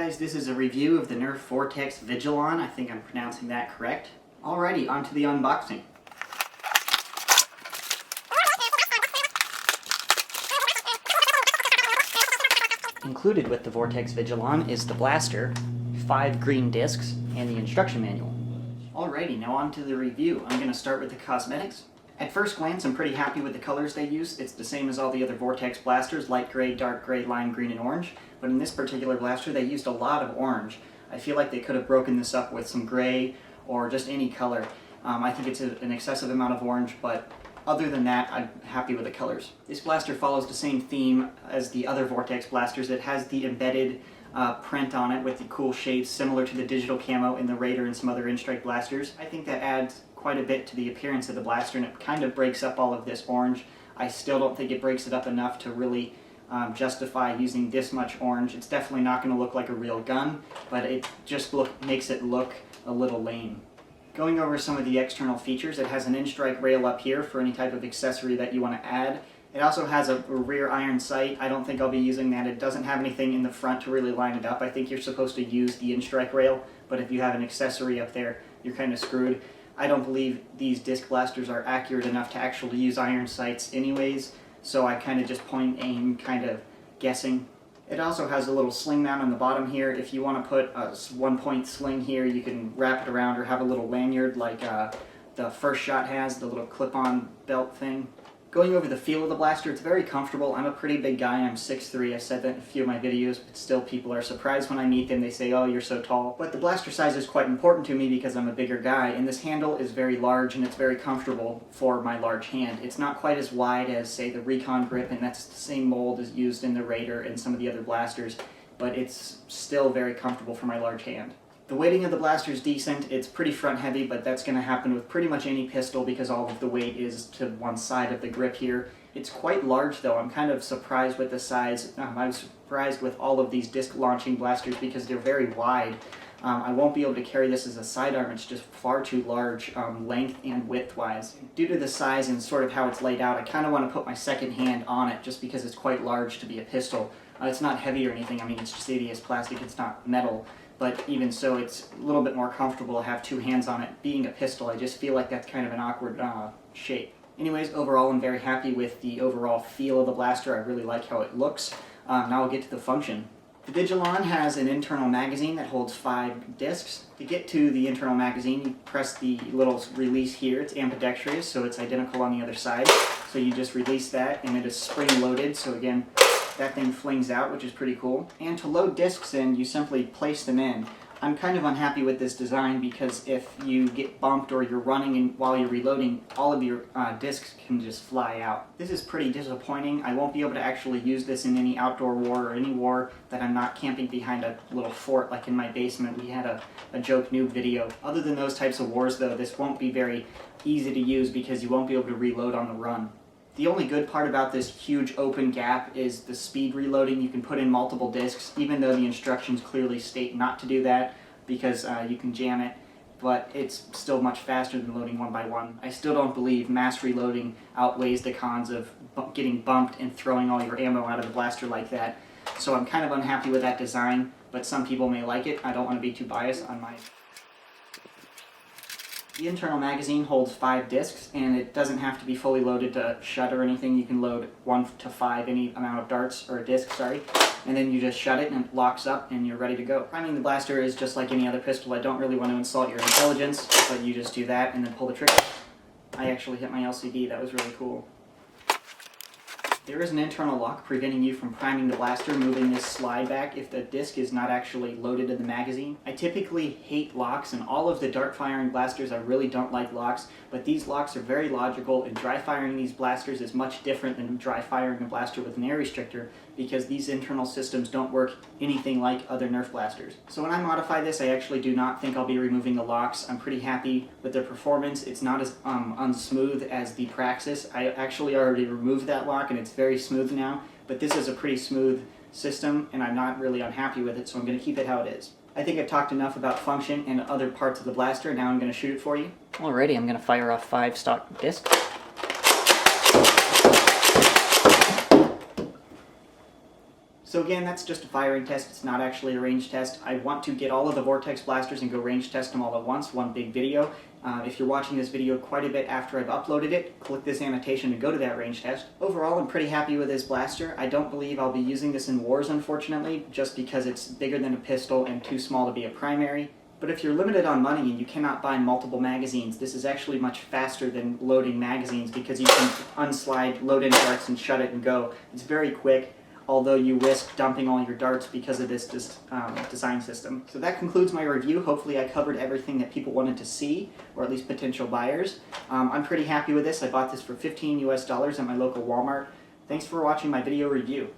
guys, this is a review of the Nerf Vortex Vigilon. I think I'm pronouncing that correct. Alrighty, on to the unboxing. Included with the Vortex Vigilon is the blaster, 5 green discs, and the instruction manual. Alrighty, now on to the review. I'm going to start with the cosmetics. At first glance, I'm pretty happy with the colors they use. It's the same as all the other Vortex blasters, light gray, dark gray, lime green, and orange. But in this particular blaster, they used a lot of orange. I feel like they could have broken this up with some gray or just any color. I think it's an excessive amount of orange, but other than that, I'm happy with the colors. This blaster follows the same theme as the other Vortex blasters. It has the embedded print on it with the cool shapes similar to the digital camo in the Raider and some other in-strike blasters. I think that adds quite a bit to the appearance of the blaster, and it kind of breaks up all of this orange. I still don't think it breaks it up enough to really justify using this much orange. It's definitely not going to look like a real gun, but it just makes it look a little lame. Going over some of the external features, it has an in-strike rail up here for any type of accessory that you want to add. It also has a rear iron sight. I don't think I'll be using that. It doesn't have anything in the front to really line it up. I think you're supposed to use the in-strike rail, but if you have an accessory up there, you're kind of screwed. I don't believe these disc blasters are accurate enough to actually use iron sights anyways, so I kind of just point aim, kind of guessing. It also has a little sling mount on the bottom here. If you want to put a one-point sling here, you can wrap it around or have a little lanyard like the First Shot has, the little clip-on belt thing. Going over the feel of the blaster, it's very comfortable. I'm a pretty big guy. I'm 6'3". I've said that in a few of my videos, but still people are surprised when I meet them. They say, oh, you're so tall. But the blaster size is quite important to me because I'm a bigger guy, and this handle is very large and it's very comfortable for my large hand. It's not quite as wide as, say, the Recon grip, and that's the same mold as used in the Raider and some of the other blasters, but it's still very comfortable for my large hand. The weighting of the blaster is decent. It's pretty front heavy, but that's going to happen with pretty much any pistol because all of the weight is to one side of the grip here. It's quite large though. I'm kind of surprised with the size. I was surprised with all of these disc launching blasters because they're very wide. I won't be able to carry this as a sidearm. It's just far too large length and width wise. Due to the size and sort of how it's laid out, I kind of want to put my second hand on it just because it's quite large to be a pistol. It's not heavy or anything. I mean, it's just ABS plastic. It's not metal. But even so, it's a little bit more comfortable to have two hands on it. Being a pistol, I just feel like that's kind of an awkward shape. Anyways, overall, I'm very happy with the overall feel of the blaster. I really like how it looks. Now I'll get to the function. The Vigilon has an internal magazine that holds 5 discs. To get to the internal magazine, you press the little release here. It's ambidextrous, so it's identical on the other side. So you just release that, and it is spring-loaded, so again, that thing flings out, which is pretty cool. And to load discs in, you simply place them in. I'm kind of unhappy with this design because if you get bumped or you're running and while you're reloading, all of your discs can just fly out. This is pretty disappointing. I won't be able to actually use this in any outdoor war or any war that I'm not camping behind a little fort like in my basement. We had a joke noob video. Other than those types of wars though, this won't be very easy to use because you won't be able to reload on the run. The only good part about this huge open gap is the speed reloading. You can put in multiple discs, even though the instructions clearly state not to do that because you can jam it, but it's still much faster than loading one by one. I still don't believe mass reloading outweighs the cons of getting bumped and throwing all your ammo out of the blaster like that. So I'm kind of unhappy with that design, but some people may like it. I don't want to be too biased on mine. The internal magazine holds 5 discs, and it doesn't have to be fully loaded to shut or anything. You can load 1 to 5, any amount of darts, or discs, sorry, and then you just shut it and it locks up and you're ready to go. Priming the blaster is just like any other pistol. I don't really want to insult your intelligence, but you just do that and then pull the trigger. I actually hit my LCD, that was really cool. There is an internal lock preventing you from priming the blaster, moving this slide back if the disc is not actually loaded in the magazine. I typically hate locks, and all of the dart firing blasters, I really don't like locks, but these locks are very logical, and dry firing these blasters is much different than dry firing a blaster with an air restrictor because these internal systems don't work anything like other Nerf blasters. So when I modify this, I actually do not think I'll be removing the locks. I'm pretty happy with their performance. It's not as unsmooth as the Praxis. I actually already removed that lock and it's very smooth now, but this is a pretty smooth system and I'm not really unhappy with it, so I'm going to keep it how it is. I think I've talked enough about function and other parts of the blaster. Now I'm going to shoot it for you. Alrighty, I'm going to fire off 5 stock discs. So So again, that's just a firing test. It's not actually a range test. I want to get all of the Vortex blasters and go range test them all at once, one big video. If you're watching this video quite a bit after I've uploaded it, click this annotation to go to that range test. Overall, I'm pretty happy with this blaster. I don't believe I'll be using this in wars, unfortunately, just because it's bigger than a pistol and too small to be a primary. But if you're limited on money and you cannot buy multiple magazines, this is actually much faster than loading magazines because you can unslide, load in darts, and shut it and go. It's very quick, although you risk dumping all your darts because of this design system. So that concludes my review. Hopefully I covered everything that people wanted to see, or at least potential buyers. I'm pretty happy with this. I bought this for $15 US at my local Walmart. Thanks for watching my video review.